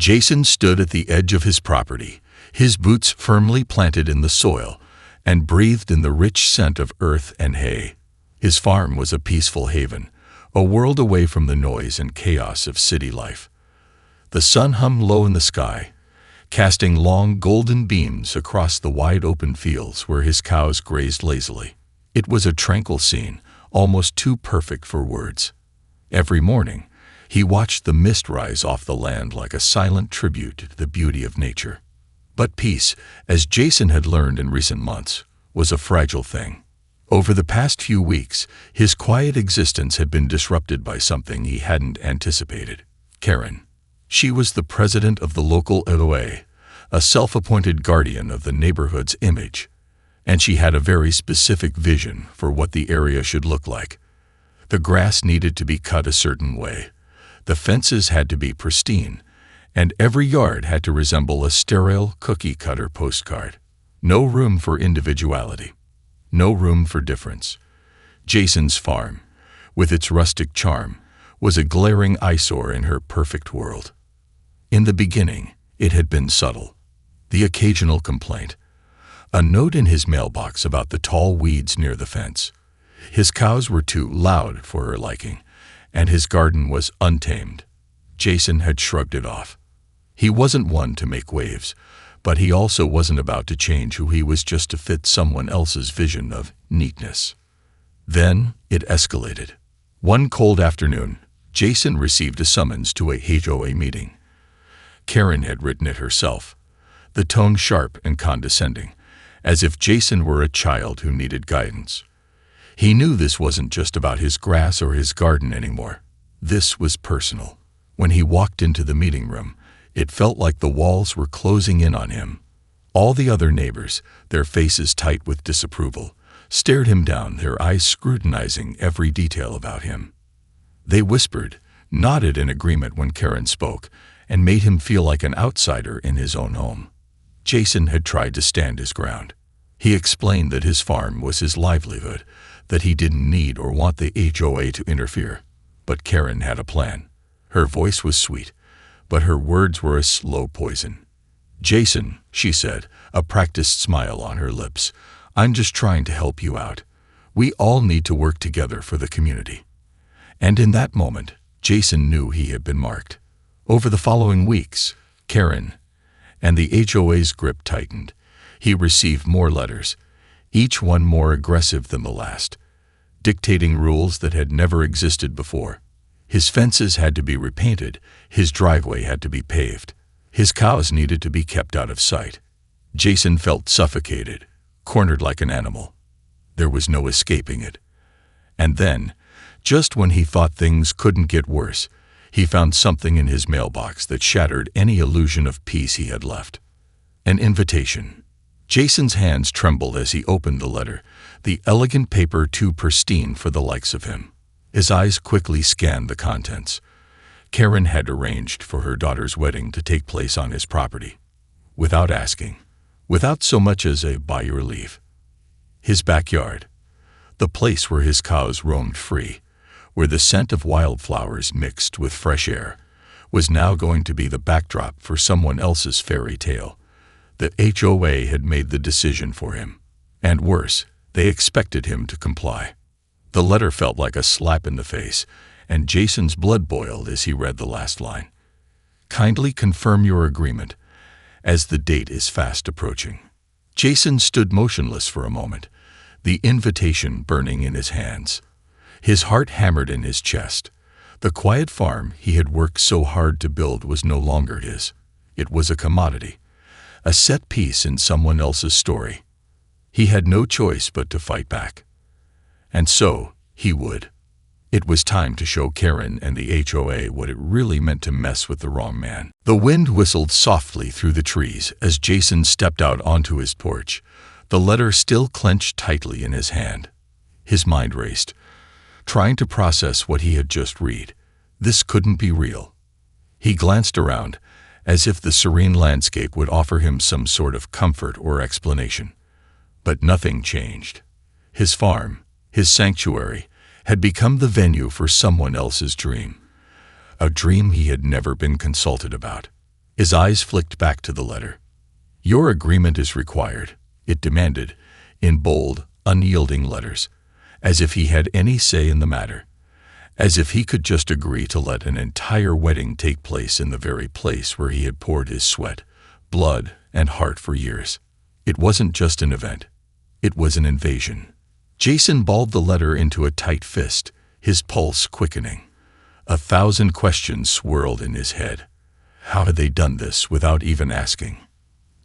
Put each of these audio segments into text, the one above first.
Jason stood at the edge of his property, his boots firmly planted in the soil, and breathed in the rich scent of earth and hay. His farm was a peaceful haven, a world away from the noise and chaos of city life. The sun hummed low in the sky, casting long golden beams across the wide open fields where his cows grazed lazily. It was a tranquil scene, almost too perfect for words. Every morning, he watched the mist rise off the land like a silent tribute to the beauty of nature. But peace, as Jason had learned in recent months, was a fragile thing. Over the past few weeks, his quiet existence had been disrupted by something he hadn't anticipated. Karen. She was the president of the local HOA, a self-appointed guardian of the neighborhood's image, and she had a very specific vision for what the area should look like. The grass needed to be cut a certain way, the fences had to be pristine, and every yard had to resemble a sterile cookie-cutter postcard. No room for individuality. No room for difference. Jason's farm, with its rustic charm, was a glaring eyesore in her perfect world. In the beginning, it had been subtle. The occasional complaint. A note in his mailbox about the tall weeds near the fence. His cows were too loud for her liking, and his garden was untamed. Jason had shrugged it off. He wasn't one to make waves, but he also wasn't about to change who he was just to fit someone else's vision of neatness. Then it escalated. One cold afternoon, Jason received a summons to a HOA meeting. Karen had written it herself, the tone sharp and condescending, as if Jason were a child who needed guidance. He knew this wasn't just about his grass or his garden anymore. This was personal. When he walked into the meeting room, it felt like the walls were closing in on him. All the other neighbors, their faces tight with disapproval, stared him down, their eyes scrutinizing every detail about him. They whispered, nodded in agreement when Karen spoke, and made him feel like an outsider in his own home. Jason had tried to stand his ground. He explained that his farm was his livelihood, that he didn't need or want the HOA to interfere. But Karen had a plan. Her voice was sweet, but her words were a slow poison. "Jason," she said, a practiced smile on her lips, "I'm just trying to help you out. We all need to work together for the community." And in that moment, Jason knew he had been marked. Over the following weeks, Karen and the HOA's grip tightened. He received more letters, each one more aggressive than the last, dictating rules that had never existed before. His fences had to be repainted, his driveway had to be paved, his cows needed to be kept out of sight. Jason felt suffocated, cornered like an animal. There was no escaping it. And then, just when he thought things couldn't get worse, he found something in his mailbox that shattered any illusion of peace he had left. An invitation. Jason's hands trembled as he opened the letter, the elegant paper too pristine for the likes of him. His eyes quickly scanned the contents. Karen had arranged for her daughter's wedding to take place on his property, without asking, without so much as a "by your leave." His backyard, the place where his cows roamed free, where the scent of wildflowers mixed with fresh air, was now going to be the backdrop for someone else's fairy tale. The HOA had made the decision for him. And worse, they expected him to comply. The letter felt like a slap in the face, and Jason's blood boiled as he read the last line. "Kindly confirm your agreement, as the date is fast approaching." Jason stood motionless for a moment, the invitation burning in his hands. His heart hammered in his chest. The quiet farm he had worked so hard to build was no longer his. It was a commodity, a set piece in someone else's story. He had no choice but to fight back. And so he would. It was time to show Karen and the HOA what it really meant to mess with the wrong man. The wind whistled softly through the trees as Jason stepped out onto his porch, the letter still clenched tightly in his hand. His mind raced, trying to process what he had just read. This couldn't be real. He glanced around, as if the serene landscape would offer him some sort of comfort or explanation. But nothing changed. His farm, his sanctuary, had become the venue for someone else's dream. A dream he had never been consulted about. His eyes flicked back to the letter. "Your agreement is required," it demanded, in bold, unyielding letters, as if he had any say in the matter, as if he could just agree to let an entire wedding take place in the very place where he had poured his sweat, blood, and heart for years. It wasn't just an event. It was an invasion. Jason balled the letter into a tight fist, his pulse quickening. 1,000 questions swirled in his head. How had they done this without even asking?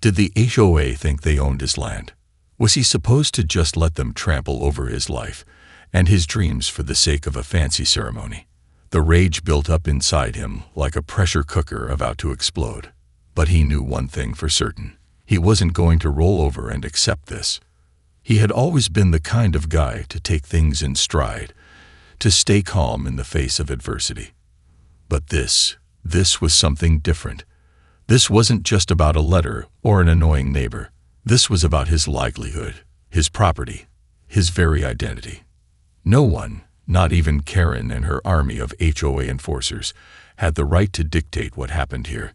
Did the HOA think they owned his land? Was he supposed to just let them trample over his life and his dreams for the sake of a fancy ceremony? The rage built up inside him like a pressure cooker about to explode. But he knew one thing for certain. He wasn't going to roll over and accept this. He had always been the kind of guy to take things in stride, to stay calm in the face of adversity. But this was something different. This wasn't just about a letter or an annoying neighbor. This was about his livelihood, his property, his very identity. No one, not even Karen and her army of HOA enforcers, had the right to dictate what happened here.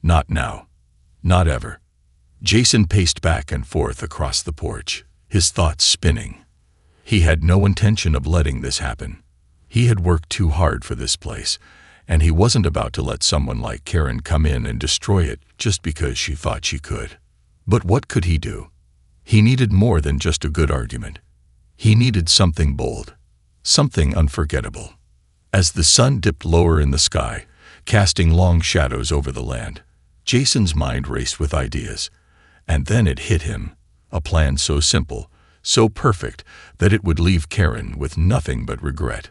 Not now. Not ever. Jason paced back and forth across the porch, his thoughts spinning. He had no intention of letting this happen. He had worked too hard for this place, and he wasn't about to let someone like Karen come in and destroy it just because she thought she could. But what could he do? He needed more than just a good argument. He needed something bold, something unforgettable. As the sun dipped lower in the sky, casting long shadows over the land, Jason's mind raced with ideas. And then it hit him, a plan so simple, so perfect that it would leave Karen with nothing but regret.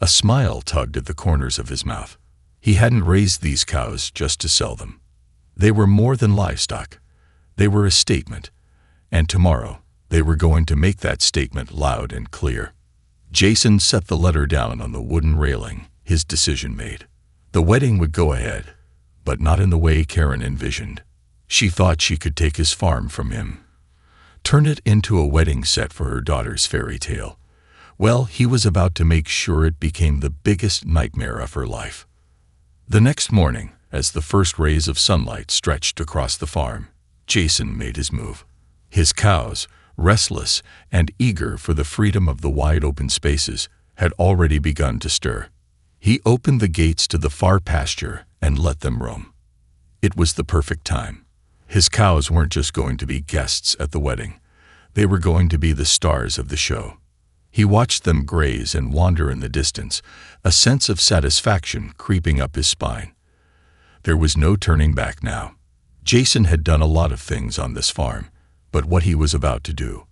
A smile tugged at the corners of his mouth. He hadn't raised these cows just to sell them. They were more than livestock. They were a statement, and tomorrow they were going to make that statement loud and clear. Jason set the letter down on the wooden railing, his decision made. The wedding would go ahead, but not in the way Karen envisioned. She thought she could take his farm from him, turn it into a wedding set for her daughter's fairy tale. Well, he was about to make sure it became the biggest nightmare of her life. The next morning, as the first rays of sunlight stretched across the farm, Jason made his move. His cows, restless and eager for the freedom of the wide open spaces, had already begun to stir. He opened the gates to the far pasture and let them roam. It was the perfect time. His cows weren't just going to be guests at the wedding. They were going to be the stars of the show. He watched them graze and wander in the distance, a sense of satisfaction creeping up his spine. There was no turning back now. Jason had done a lot of things on this farm, but what he was about to do,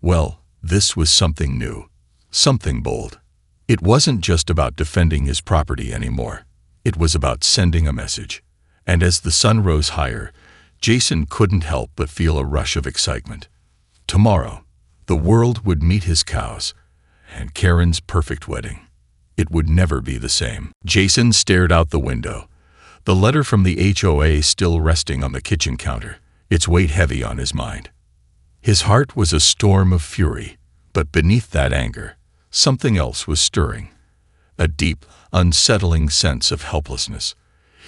well, this was something new, something bold. It wasn't just about defending his property anymore. It was about sending a message. And as the sun rose higher, Jason couldn't help but feel a rush of excitement. Tomorrow, the world would meet his cows, and Karen's perfect wedding. It would never be the same. Jason stared out the window, the letter from the HOA still resting on the kitchen counter, its weight heavy on his mind. His heart was a storm of fury, but beneath that anger, something else was stirring. A deep, unsettling sense of helplessness.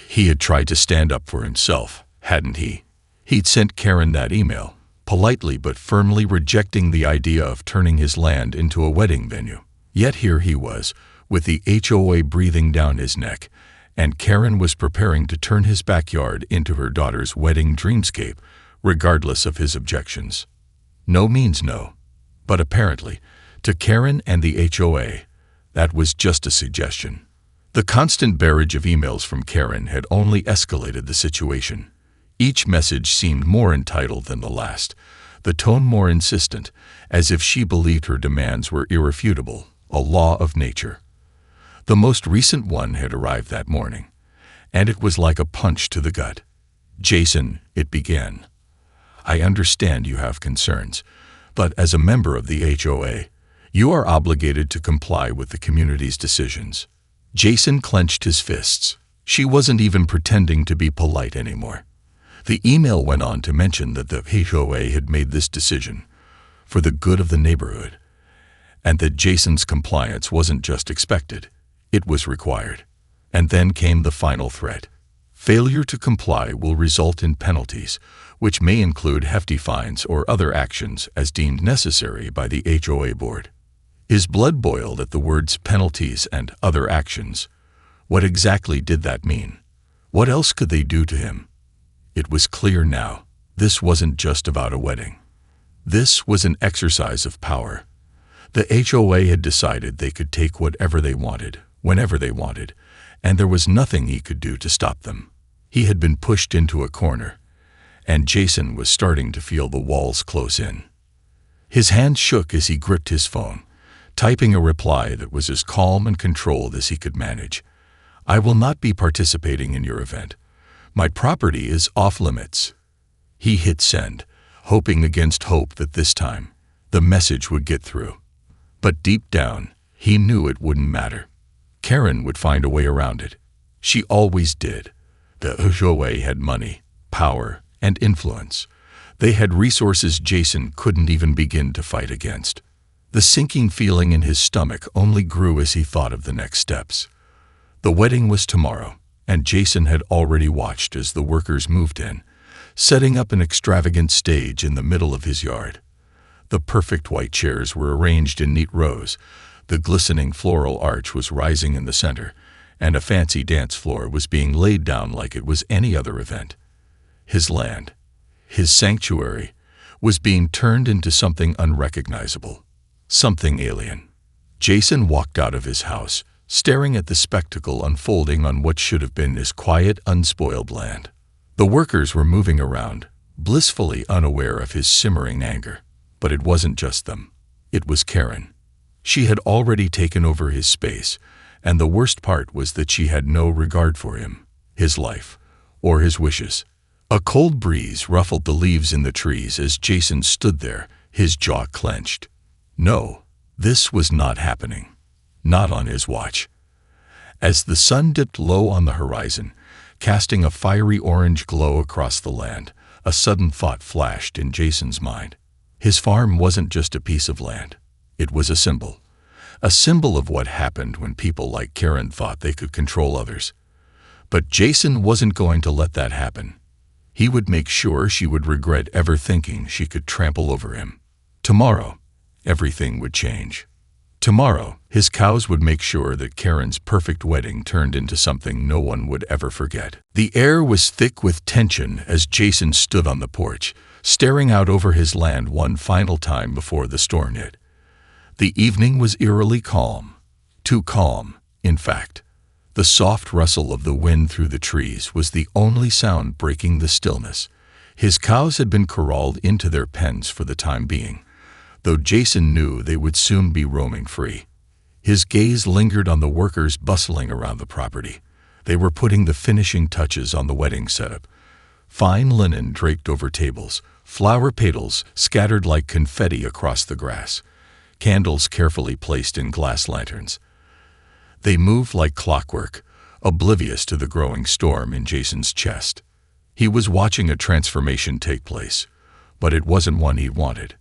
He had tried to stand up for himself, hadn't he? He'd sent Karen that email, politely but firmly rejecting the idea of turning his land into a wedding venue. Yet here he was, with the HOA breathing down his neck, and Karen was preparing to turn his backyard into her daughter's wedding dreamscape, regardless of his objections. No means no, but apparently, to Karen and the HOA, that was just a suggestion. The constant barrage of emails from Karen had only escalated the situation. Each message seemed more entitled than the last, the tone more insistent, as if she believed her demands were irrefutable, a law of nature. The most recent one had arrived that morning, and it was like a punch to the gut. "Jason," it began, "I understand you have concerns, but as a member of the HOA, you are obligated to comply with the community's decisions." Jason clenched his fists. She wasn't even pretending to be polite anymore. The email went on to mention that the HOA had made this decision for the good of the neighborhood, and that Jason's compliance wasn't just expected, it was required. And then came the final threat. Failure to comply will result in penalties, which may include hefty fines or other actions as deemed necessary by the HOA board. His blood boiled at the words penalties and other actions. What exactly did that mean? What else could they do to him? It was clear now. This wasn't just about a wedding. This was an exercise of power. The HOA had decided they could take whatever they wanted, whenever they wanted, and there was nothing he could do to stop them. He had been pushed into a corner, and Jason was starting to feel the walls close in. His hand shook as he gripped his phone, typing a reply that was as calm and controlled as he could manage. "I will not be participating in your event. My property is off limits." He hit send, hoping against hope that this time the message would get through. But deep down, he knew it wouldn't matter. Karen would find a way around it. She always did. The HOA had money, power, and influence. They had resources Jason couldn't even begin to fight against. The sinking feeling in his stomach only grew as he thought of the next steps. The wedding was tomorrow, and Jason had already watched as the workers moved in, setting up an extravagant stage in the middle of his yard. The perfect white chairs were arranged in neat rows, the glistening floral arch was rising in the center, and a fancy dance floor was being laid down like it was any other event. His land, his sanctuary, was being turned into something unrecognizable, something alien. Jason walked out of his house, staring at the spectacle unfolding on what should have been his quiet, unspoiled land. The workers were moving around, blissfully unaware of his simmering anger. But it wasn't just them. It was Karen. She had already taken over his space, and the worst part was that she had no regard for him, his life, or his wishes. A cold breeze ruffled the leaves in the trees as Jason stood there, his jaw clenched. No, this was not happening. Not on his watch. As the sun dipped low on the horizon, casting a fiery orange glow across the land, a sudden thought flashed in Jason's mind. His farm wasn't just a piece of land. It was a symbol of what happened when people like Karen thought they could control others. But Jason wasn't going to let that happen. He would make sure she would regret ever thinking she could trample over him. Tomorrow, everything would change. Tomorrow, his cows would make sure that Karen's perfect wedding turned into something no one would ever forget. The air was thick with tension as Jason stood on the porch, staring out over his land one final time before the storm hit. The evening was eerily calm. Too calm, in fact. The soft rustle of the wind through the trees was the only sound breaking the stillness. His cows had been corralled into their pens for the time being, though Jason knew they would soon be roaming free. His gaze lingered on the workers bustling around the property. They were putting the finishing touches on the wedding setup. Fine linen draped over tables, flower petals scattered like confetti across the grass, candles carefully placed in glass lanterns. They moved like clockwork, oblivious to the growing storm in Jason's chest. He was watching a transformation take place, but it wasn't one he wanted.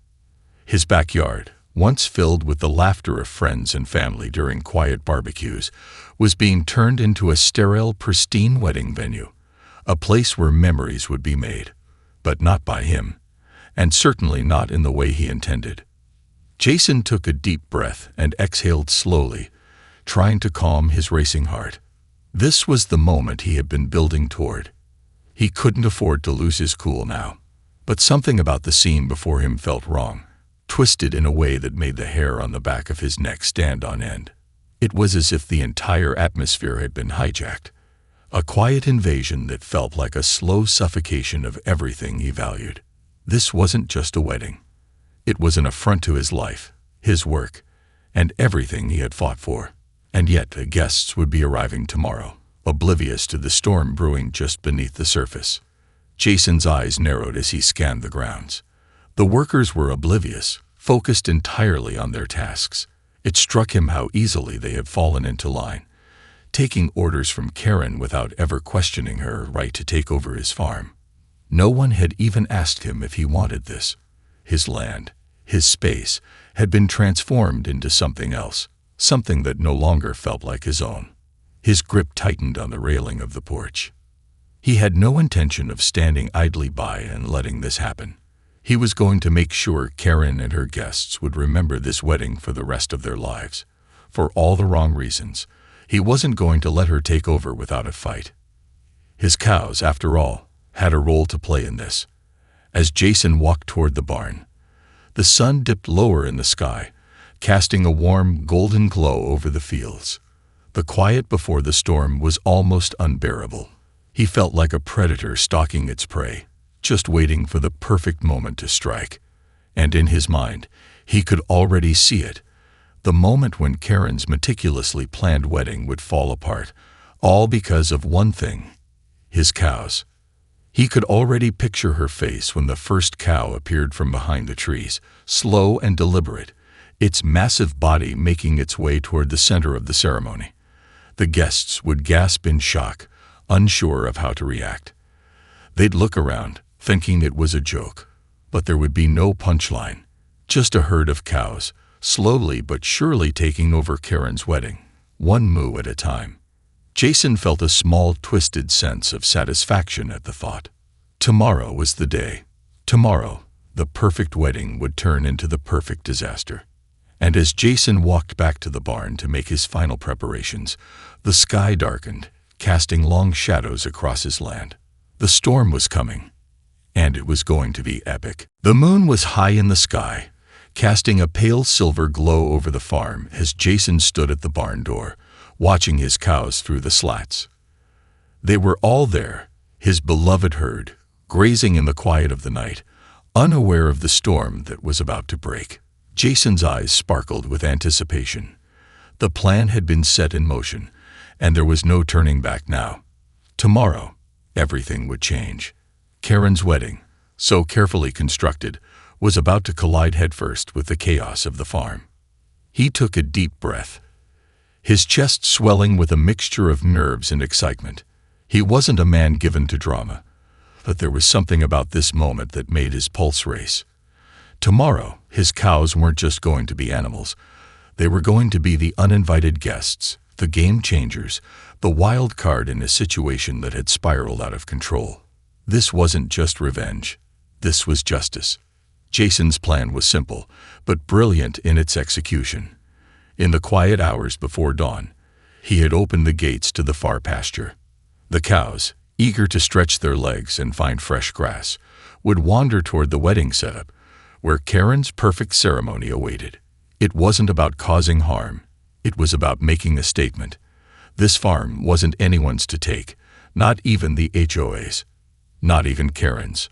His backyard, once filled with the laughter of friends and family during quiet barbecues, was being turned into a sterile, pristine wedding venue, a place where memories would be made, but not by him, and certainly not in the way he intended. Jason took a deep breath and exhaled slowly, trying to calm his racing heart. This was the moment he had been building toward. He couldn't afford to lose his cool now, but something about the scene before him felt wrong, twisted in a way that made the hair on the back of his neck stand on end. It was as if the entire atmosphere had been hijacked, a quiet invasion that felt like a slow suffocation of everything he valued. This wasn't just a wedding. It was an affront to his life, his work, and everything he had fought for. And yet the guests would be arriving tomorrow, oblivious to the storm brewing just beneath the surface. Jason's eyes narrowed as he scanned the grounds. The workers were oblivious, focused entirely on their tasks. It struck him how easily they had fallen into line, taking orders from Karen without ever questioning her right to take over his farm. No one had even asked him if he wanted this. His land, his space, had been transformed into something else, something that no longer felt like his own. His grip tightened on the railing of the porch. He had no intention of standing idly by and letting this happen. He was going to make sure Karen and her guests would remember this wedding for the rest of their lives. For all the wrong reasons, he wasn't going to let her take over without a fight. His cows, after all, had a role to play in this. As Jason walked toward the barn, the sun dipped lower in the sky, casting a warm, golden glow over the fields. The quiet before the storm was almost unbearable. He felt like a predator stalking its prey, just waiting for the perfect moment to strike. And in his mind, he could already see it. The moment when Karen's meticulously planned wedding would fall apart, all because of one thing: his cows. He could already picture her face when the first cow appeared from behind the trees, slow and deliberate, its massive body making its way toward the center of the ceremony. The guests would gasp in shock, unsure of how to react. They'd look around, thinking it was a joke, but there would be no punchline, just a herd of cows, slowly but surely taking over Karen's wedding, one moo at a time. Jason felt a small, twisted sense of satisfaction at the thought. Tomorrow was the day. Tomorrow, the perfect wedding would turn into the perfect disaster. And as Jason walked back to the barn to make his final preparations, the sky darkened, casting long shadows across his land. The storm was coming, and it was going to be epic. The moon was high in the sky, casting a pale silver glow over the farm as Jason stood at the barn door, watching his cows through the slats. They were all there, his beloved herd, grazing in the quiet of the night, unaware of the storm that was about to break. Jason's eyes sparkled with anticipation. The plan had been set in motion, and there was no turning back now. Tomorrow, everything would change. Karen's wedding, so carefully constructed, was about to collide headfirst with the chaos of the farm. He took a deep breath, his chest swelling with a mixture of nerves and excitement. He wasn't a man given to drama, but there was something about this moment that made his pulse race. Tomorrow, his cows weren't just going to be animals. They were going to be the uninvited guests, the game changers, the wild card in a situation that had spiraled out of control. This wasn't just revenge. This was justice. Jason's plan was simple, but brilliant in its execution. In the quiet hours before dawn, he had opened the gates to the far pasture. The cows, eager to stretch their legs and find fresh grass, would wander toward the wedding setup, where Karen's perfect ceremony awaited. It wasn't about causing harm. It was about making a statement. This farm wasn't anyone's to take, not even the HOA's, not even Karen's.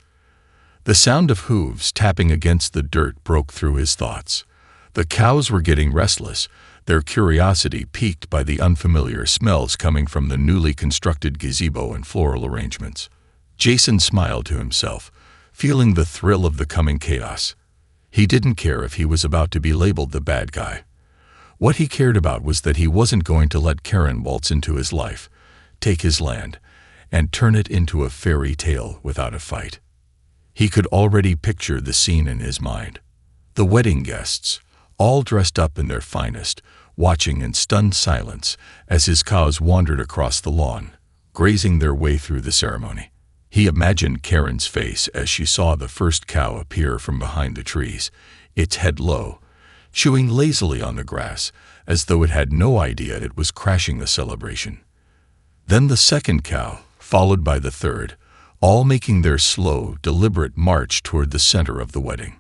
The sound of hooves tapping against the dirt broke through his thoughts. The cows were getting restless, their curiosity piqued by the unfamiliar smells coming from the newly constructed gazebo and floral arrangements. Jason smiled to himself, feeling the thrill of the coming chaos. He didn't care if he was about to be labeled the bad guy. What he cared about was that he wasn't going to let Karen waltz into his life, take his land, and turn it into a fairy tale without a fight. He could already picture the scene in his mind. The wedding guests, all dressed up in their finest, watching in stunned silence as his cows wandered across the lawn, grazing their way through the ceremony. He imagined Karen's face as she saw the first cow appear from behind the trees, its head low, chewing lazily on the grass as though it had no idea it was crashing the celebration. Then the second cow, followed by the third, all making their slow, deliberate march toward the center of the wedding.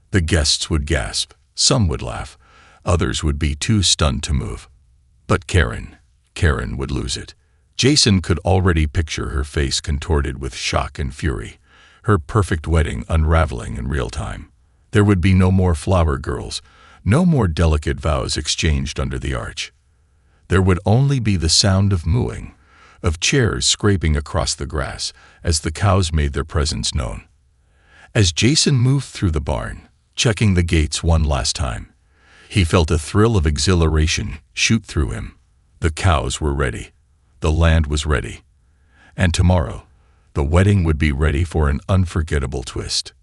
The guests would gasp, some would laugh, others would be too stunned to move. But Karen would lose it. Jason could already picture her face contorted with shock and fury, her perfect wedding unraveling in real time. There would be no more flower girls, no more delicate vows exchanged under the arch. There would only be the sound of mooing, of chairs scraping across the grass as the cows made their presence known. As Jason moved through the barn, checking the gates one last time, he felt a thrill of exhilaration shoot through him. The cows were ready. The land was ready. And tomorrow, the wedding would be ready for an unforgettable twist.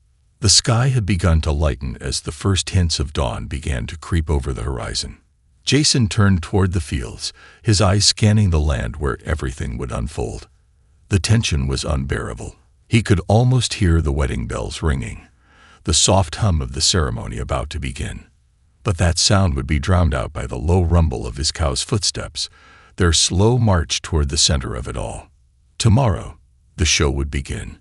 The sky had begun to lighten as the first hints of dawn began to creep over the horizon. Jason turned toward the fields, his eyes scanning the land where everything would unfold. The tension was unbearable. He could almost hear the wedding bells ringing, the soft hum of the ceremony about to begin. But that sound would be drowned out by the low rumble of his cow's footsteps, their slow march toward the center of it all. Tomorrow, the show would begin.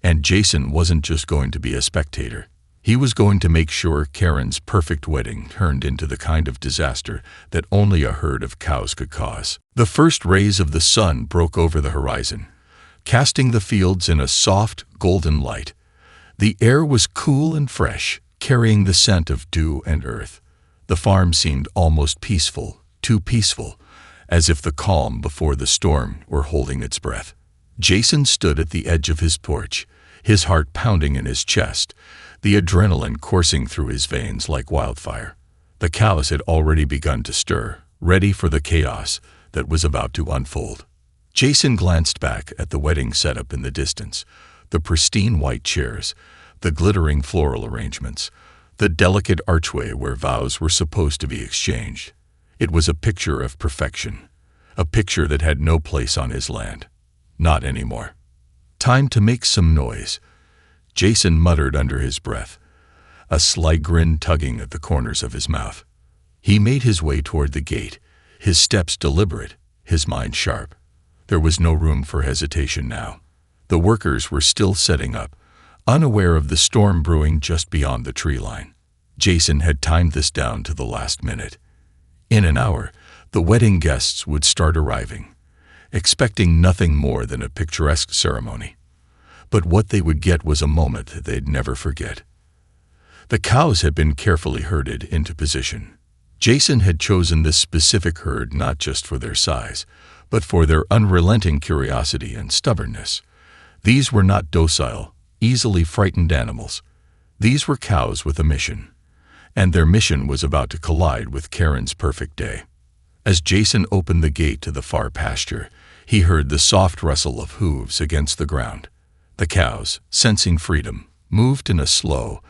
And Jason wasn't just going to be a spectator. He was going to make sure Karen's perfect wedding turned into the kind of disaster that only a herd of cows could cause. The first rays of the sun broke over the horizon, casting the fields in a soft, golden light. The air was cool and fresh, carrying the scent of dew and earth. The farm seemed almost peaceful, too peaceful, as if the calm before the storm were holding its breath. Jason stood at the edge of his porch, his heart pounding in his chest, the adrenaline coursing through his veins like wildfire. The cows had already begun to stir, ready for the chaos that was about to unfold. Jason glanced back at the wedding setup in the distance, the pristine white chairs, the glittering floral arrangements, the delicate archway where vows were supposed to be exchanged. It was a picture of perfection, a picture that had no place on his land. Not anymore. Time to make some noise, Jason muttered under his breath, a sly grin tugging at the corners of his mouth. He made his way toward the gate, his steps deliberate, his mind sharp. There was no room for hesitation now. The workers were still setting up, unaware of the storm brewing just beyond the tree line. Jason had timed this down to the last minute. In an hour, the wedding guests would start arriving, expecting nothing more than a picturesque ceremony. But what they would get was a moment that they'd never forget. The cows had been carefully herded into position. Jason had chosen this specific herd not just for their size, but for their unrelenting curiosity and stubbornness. These were not docile, easily frightened animals. These were cows with a mission, and their mission was about to collide with Karen's perfect day. As Jason opened the gate to the far pasture, he heard the soft rustle of hooves against the ground. The cows, sensing freedom, moved in a slow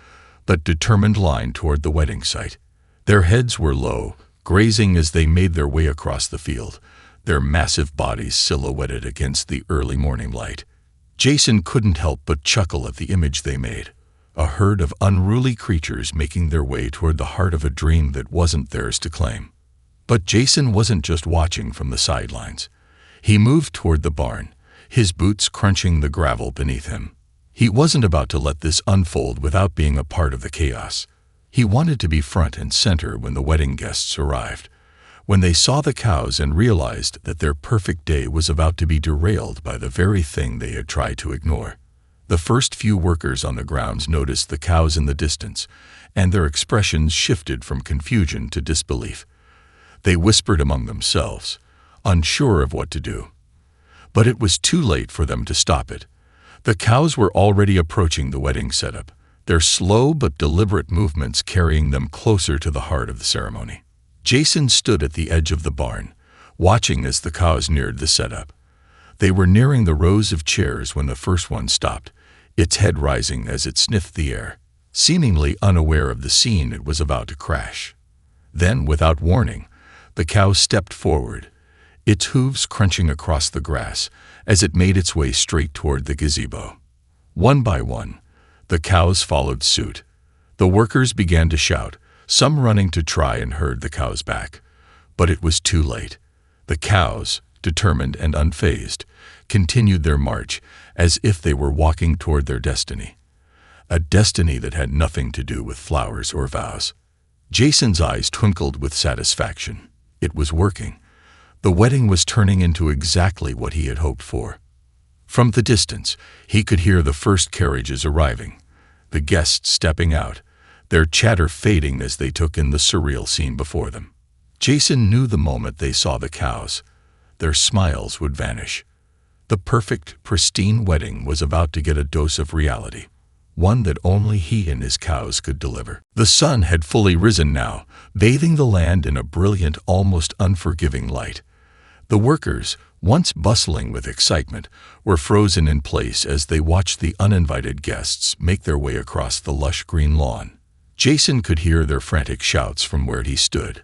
but determined line toward the wedding site. Their heads were low, grazing as they made their way across the field, their massive bodies silhouetted against the early morning light. Jason couldn't help but chuckle at the image they made, a herd of unruly creatures making their way toward the heart of a dream that wasn't theirs to claim. But Jason wasn't just watching from the sidelines. He moved toward the barn, his boots crunching the gravel beneath him. He wasn't about to let this unfold without being a part of the chaos. He wanted to be front and center when the wedding guests arrived, when they saw the cows and realized that their perfect day was about to be derailed by the very thing they had tried to ignore. The first few workers on the grounds noticed the cows in the distance, and their expressions shifted from confusion to disbelief. They whispered among themselves, unsure of what to do. But it was too late for them to stop it. The cows were already approaching the wedding setup, their slow but deliberate movements carrying them closer to the heart of the ceremony. Jason stood at the edge of the barn, watching as the cows neared the setup. They were nearing the rows of chairs when the first one stopped, its head rising as it sniffed the air, seemingly unaware of the scene it was about to crash. Then, without warning, the cow stepped forward, its hooves crunching across the grass as it made its way straight toward the gazebo. One by one, the cows followed suit. The workers began to shout, some running to try and herd the cows back. But it was too late. The cows, determined and unfazed, continued their march as if they were walking toward their destiny. A destiny that had nothing to do with flowers or vows. Jason's eyes twinkled with satisfaction. It was working. The wedding was turning into exactly what he had hoped for. From the distance, he could hear the first carriages arriving, the guests stepping out, their chatter fading as they took in the surreal scene before them. Jason knew the moment they saw the cows, their smiles would vanish. The perfect, pristine wedding was about to get a dose of reality, one that only he and his cows could deliver. The sun had fully risen now, bathing the land in a brilliant, almost unforgiving light. The workers, once bustling with excitement, were frozen in place as they watched the uninvited guests make their way across the lush green lawn. Jason could hear their frantic shouts from where he stood,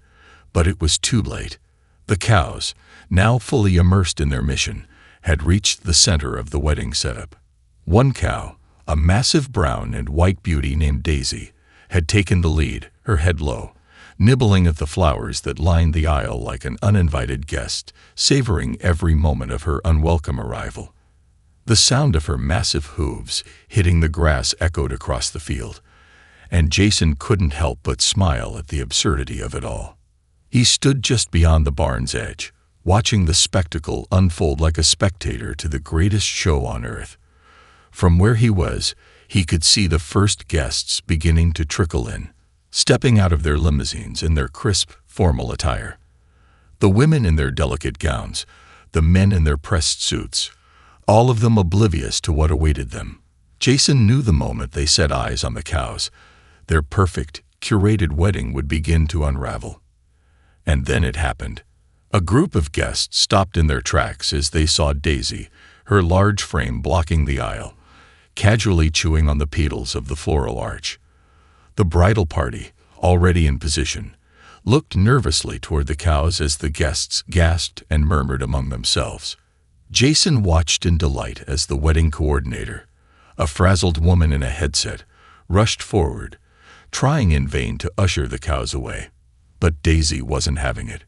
but it was too late. The cows, now fully immersed in their mission, had reached the center of the wedding setup. One cow, a massive brown and white beauty named Daisy, had taken the lead, her head low, nibbling at the flowers that lined the aisle like an uninvited guest, savoring every moment of her unwelcome arrival. The sound of her massive hooves hitting the grass echoed across the field, and Jason couldn't help but smile at the absurdity of it all. He stood just beyond the barn's edge, watching the spectacle unfold like a spectator to the greatest show on earth. From where he was, he could see the first guests beginning to trickle in, stepping out of their limousines in their crisp, formal attire. The women in their delicate gowns, the men in their pressed suits, all of them oblivious to what awaited them. Jason knew the moment they set eyes on the cows, their perfect, curated wedding would begin to unravel. And then it happened. A group of guests stopped in their tracks as they saw Daisy, her large frame blocking the aisle, casually chewing on the petals of the floral arch. The bridal party, already in position, looked nervously toward the cows as the guests gasped and murmured among themselves. Jason watched in delight as the wedding coordinator, a frazzled woman in a headset, rushed forward, trying in vain to usher the cows away. But Daisy wasn't having it.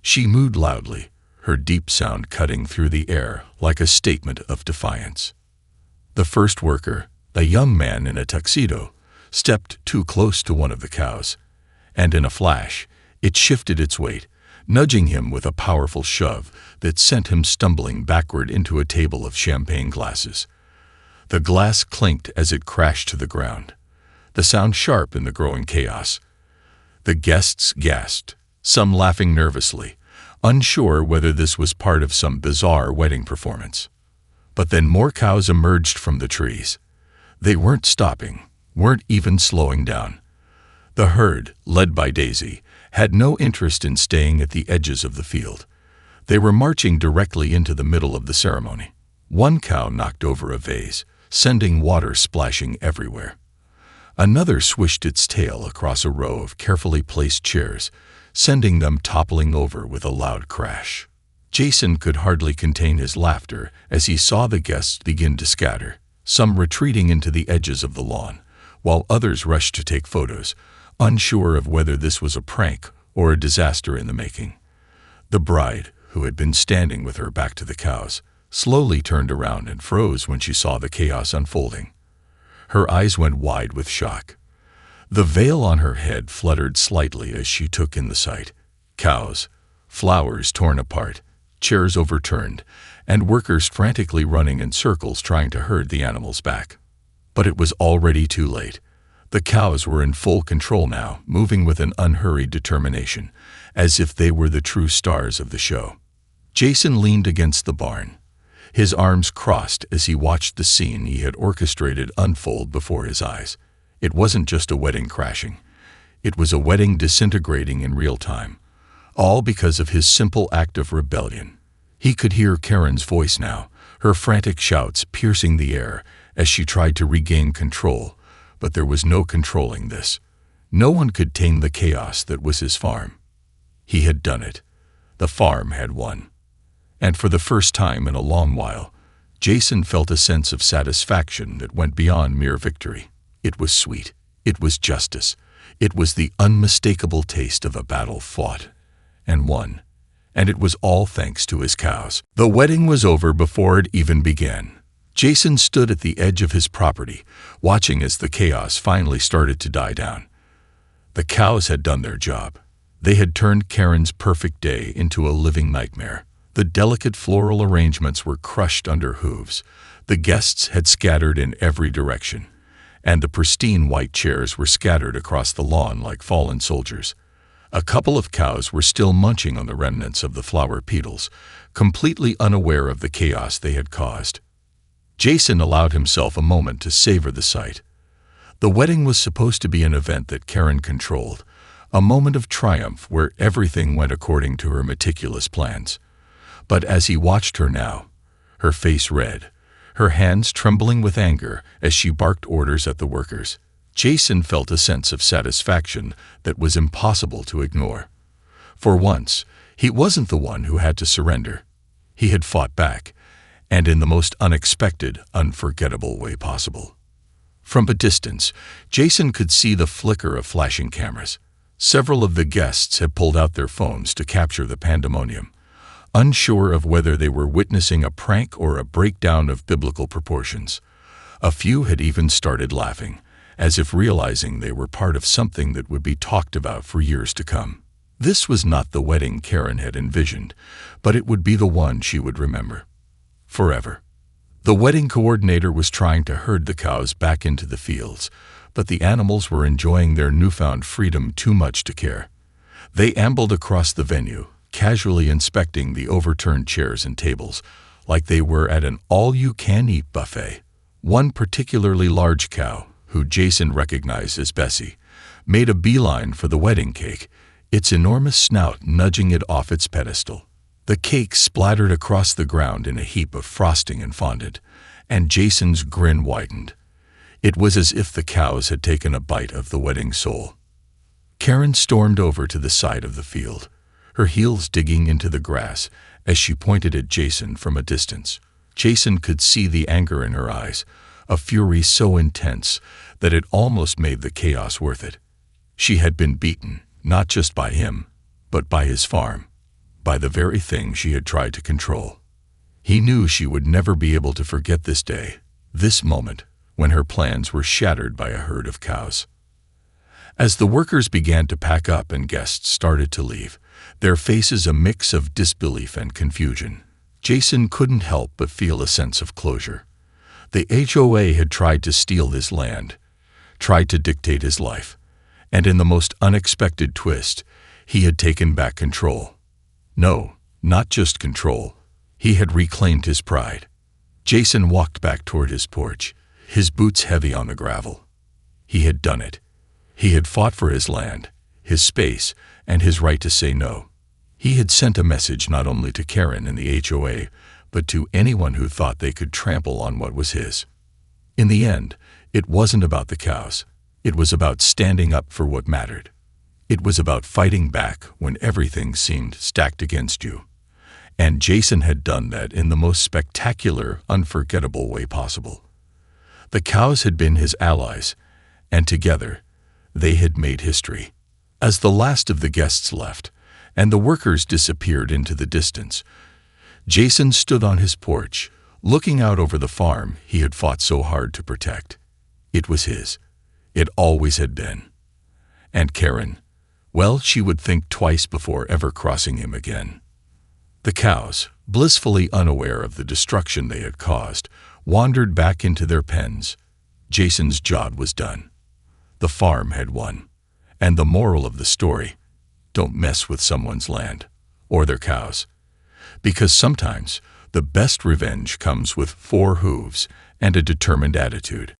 She mooed loudly, her deep sound cutting through the air like a statement of defiance. The first worker, a young man in a tuxedo, stepped too close to one of the cows, and in a flash, it shifted its weight, nudging him with a powerful shove that sent him stumbling backward into a table of champagne glasses. The glass clinked as it crashed to the ground, the sound sharp in the growing chaos. The guests gasped, some laughing nervously, unsure whether this was part of some bizarre wedding performance. But then more cows emerged from the trees. They weren't stopping, weren't even slowing down. The herd, led by Daisy, had no interest in staying at the edges of the field. They were marching directly into the middle of the ceremony. One cow knocked over a vase, sending water splashing everywhere. Another swished its tail across a row of carefully placed chairs, sending them toppling over with a loud crash. Jason could hardly contain his laughter as he saw the guests begin to scatter, some retreating into the edges of the lawn, while others rushed to take photos, unsure of whether this was a prank or a disaster in the making. The bride, who had been standing with her back to the cows, slowly turned around and froze when she saw the chaos unfolding. Her eyes went wide with shock. The veil on her head fluttered slightly as she took in the sight. Cows, flowers torn apart, chairs overturned, and workers frantically running in circles trying to herd the animals back. But it was already too late. The cows were in full control now, moving with an unhurried determination, as if they were the true stars of the show. Jason leaned against the barn, his arms crossed as he watched the scene he had orchestrated unfold before his eyes. It wasn't just a wedding crashing. It was a wedding disintegrating in real time, all because of his simple act of rebellion. He could hear Karen's voice now, her frantic shouts piercing the air as she tried to regain control, but there was no controlling this. No one could tame the chaos that was his farm. He had done it. The farm had won. And for the first time in a long while, Jason felt a sense of satisfaction that went beyond mere victory. It was sweet. It was justice. It was the unmistakable taste of a battle fought and won. And it was all thanks to his cows. The wedding was over before it even began. Jason stood at the edge of his property, watching as the chaos finally started to die down. The cows had done their job. They had turned Karen's perfect day into a living nightmare. The delicate floral arrangements were crushed under hooves. The guests had scattered in every direction, and the pristine white chairs were scattered across the lawn like fallen soldiers. A couple of cows were still munching on the remnants of the flower petals, completely unaware of the chaos they had caused. Jason allowed himself a moment to savor the sight. The wedding was supposed to be an event that Karen controlled, a moment of triumph where everything went according to her meticulous plans. But as he watched her now, her face red, her hands trembling with anger as she barked orders at the workers, Jason felt a sense of satisfaction that was impossible to ignore. For once, he wasn't the one who had to surrender. He had fought back, and in the most unexpected, unforgettable way possible. From a distance, Jason could see the flicker of flashing cameras. Several of the guests had pulled out their phones to capture the pandemonium, unsure of whether they were witnessing a prank or a breakdown of biblical proportions. A few had even started laughing, as if realizing they were part of something that would be talked about for years to come. This was not the wedding Karen had envisioned, but it would be the one she would remember forever. The wedding coordinator was trying to herd the cows back into the fields, but the animals were enjoying their newfound freedom too much to care. They ambled across the venue, casually inspecting the overturned chairs and tables, like they were at an all-you-can-eat buffet. One particularly large cow, who Jason recognized as Bessie, made a beeline for the wedding cake, its enormous snout nudging it off its pedestal. The cake splattered across the ground in a heap of frosting and fondant, and Jason's grin widened. It was as if the cows had taken a bite of the wedding soul. Karen stormed over to the side of the field, her heels digging into the grass as she pointed at Jason from a distance. Jason could see the anger in her eyes, a fury so intense that it almost made the chaos worth it. She had been beaten, not just by him, but by his farm, by the very thing she had tried to control. He knew she would never be able to forget this day, this moment, when her plans were shattered by a herd of cows. As the workers began to pack up and guests started to leave, their faces a mix of disbelief and confusion, Jason couldn't help but feel a sense of closure. The HOA had tried to steal his land, tried to dictate his life, and in the most unexpected twist, he had taken back control. No, not just control. He had reclaimed his pride. Jason walked back toward his porch, his boots heavy on the gravel. He had done it. He had fought for his land, his space, and his right to say no. He had sent a message not only to Karen and the HOA, but to anyone who thought they could trample on what was his. In the end, it wasn't about the cows. It was about standing up for what mattered. It was about fighting back when everything seemed stacked against you. And Jason had done that in the most spectacular, unforgettable way possible. The cows had been his allies, and together, they had made history. As the last of the guests left, and the workers disappeared into the distance, Jason stood on his porch, looking out over the farm he had fought so hard to protect. It was his. It always had been. And Karen, well, she would think twice before ever crossing him again. The cows, blissfully unaware of the destruction they had caused, wandered back into their pens. Jason's job was done. The farm had won. And the moral of the story, don't mess with someone's land, or their cows. Because sometimes the best revenge comes with 4 hooves and a determined attitude.